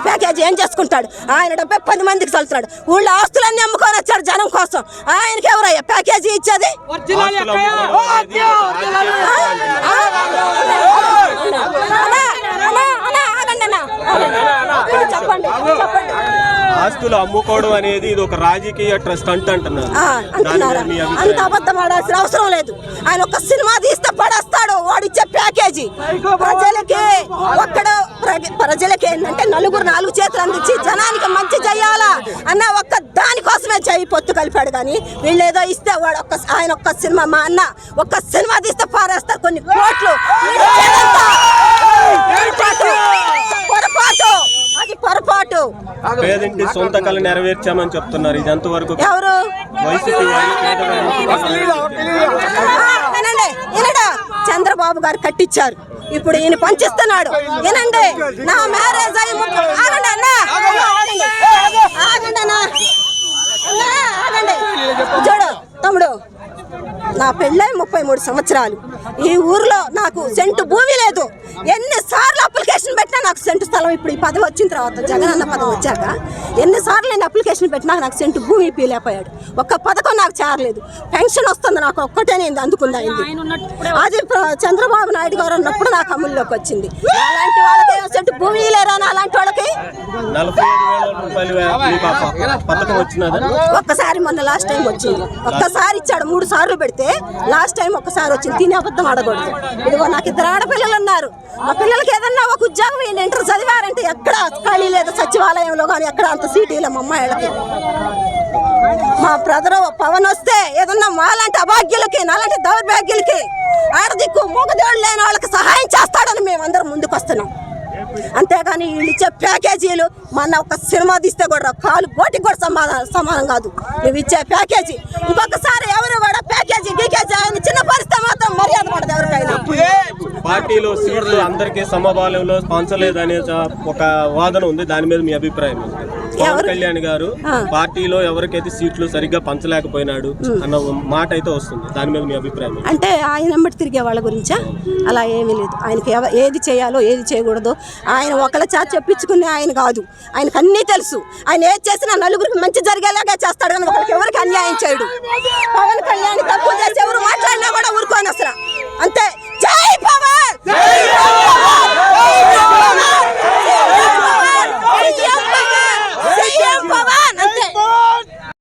Package ఏం చేసుకుంటాడు? ఆయన 10 మందికి చల్లుతున్నాడు. ఊళ్ళో ఆస్తులన్నీ అమ్ముకొని వచ్చాడు జనం కోసం. ఆయనకి ఎవరయ్యా ప్యాకేజీ ఇచ్చేది? చెప్పండి. ఆస్తులు అమ్ముకోవడం అనేది ఇది ఒక రాజకీయ ట్రస్ట్ అంటున్నారు. అంత అబద్ధం ఆడాల్సిన అవసరం లేదు. ఆయన ఒక సినిమా తీస్తే పడేస్తాడు వాడిచ్చే ప్యాకేజీ. ప్రజలకి ఏంటంటే నలుగురు 4 చేతులు అందించి జనానికి మంచి చెయ్యాలా అన్న ఒక్క దానికోసమే చెయ్యి పొత్తు కలిపాడు. కానీ వీళ్ళు ఏదో ఇస్తే వాడు ఆయన ఒక్క సినిమా, మా అన్న ఒక్క సినిమా తీస్తే పారేస్తారు కొన్ని కోట్లు. పొరపాటు. పేదింటి సొంత కళ నెరవేర్చామని చెప్తున్నారు. ఇది ఎంతవరకు? ఎవరు? చంద్రబాబు గారు కట్టించారు, ఇప్పుడు ఈయన పంచిస్తున్నాడు. ఏనండి, నా మ్యారేజ్ అయ్యి ఆగండి చూడు తమ్ముడు, నా పెళ్ళై 33 సంవత్సరాలు. ఈ ఊర్లో నాకు సెంటు భూమి లేదు. ఎన్నిసార్లు అప్లికేషన్ పెట్టినా నాకు సెంటు స్థలం, ఇప్పుడు ఈ పదవి వచ్చిన తర్వాత జగనన్న పదవి వచ్చాక ఎన్నిసార్లు నేను అప్లికేషన్ పెట్టినా నాకు సెంటు భూమి పీలేకపోయాడు. ఒక్క పథకం నాకు చేరలేదు. పెన్షన్ వస్తుంది నాకు ఒక్కటే నేను అందుకుంది అయింది. అది చంద్రబాబు నాయుడు గారు ఉన్నప్పుడు నాకు అమల్లోకి వచ్చింది. అలాంటి వాళ్ళకి సెంటు భూమి లేరా? అలాంటి వాళ్ళకి ఒక్కసారి మొన్న లాస్ట్ టైం వచ్చింది. ఒక్కసారి ఇచ్చాడు, 3 సార్లు పెడితే లాస్ట్ టైం ఒక్కసారి వచ్చింది. తినే అబద్ధం ఆడకూడదు. ఇదిగో నాకు 2 ఆడపిల్లలు ఉన్నారు. మా పిల్లలకి ఏదన్నా ఒక ఉద్యోగం ఇంటర్ చదివారంటే ఎక్కడ ఖాళీ లేదు సచివాలయంలో కానీ ఎక్కడ అంత సీటీలో మా అమ్మాయిలకి. మా బ్రదర్ పవన్ వస్తే ఏదన్నా మాలాంటి అభాగ్యులకి నాలాంటి దౌర్భాగ్యులకి ఆడదిక్కు మూగదేవుడు లేని వాళ్ళకి సహాయం చేస్తాడని మేమందరం ముందుకు వస్తున్నాం. అంతేగాని వీళ్ళు ఇచ్చే ప్యాకేజీలు మన ఒక సినిమా తీస్తే కూడా కాలు కోటికి కూడా సమానం కాదు. నువ్వు ఇచ్చే ప్యాకేజీ ఇంకొకసారి ఎవరు కూడా ప్యాకేజీ గీకేజీ ఆయన చిన్న పరిస్థితి మాత్రం మర్యాద పడదు ఎవరికైనా. పార్టీలో సీట్లు అందరికీ సమబాల్యంలో పంచలేదనే ఒక వాదన ఉంది. దాని మీద మీ అభిప్రాయం? పవన్ కళ్యాణ్ గారు పార్టీలో ఎవరికైతే సీట్లు సరిగ్గా పంచలేకపోయినాడు అన్న మాట అయితే వస్తుంది. దాని మీద మీ అభిప్రాయం? అంటే ఆయన వెంబడి తిరిగే వాళ్ళ గురించా? అలా ఏమీ లేదు. ఆయనకి ఏది చేయాలో ఏది చేయకూడదు ఆయన ఒకళ్ళ చేత చెప్పించుకునే ఆయన కాదు. ఆయనకు అన్నీ తెలుసు. ఆయన ఏది చేసినా నలుగురికి మంచి జరిగేలాగా చేస్తాడు కానీ ఒకరికి ఎవరికి అన్యాయం చేయడు. పవన్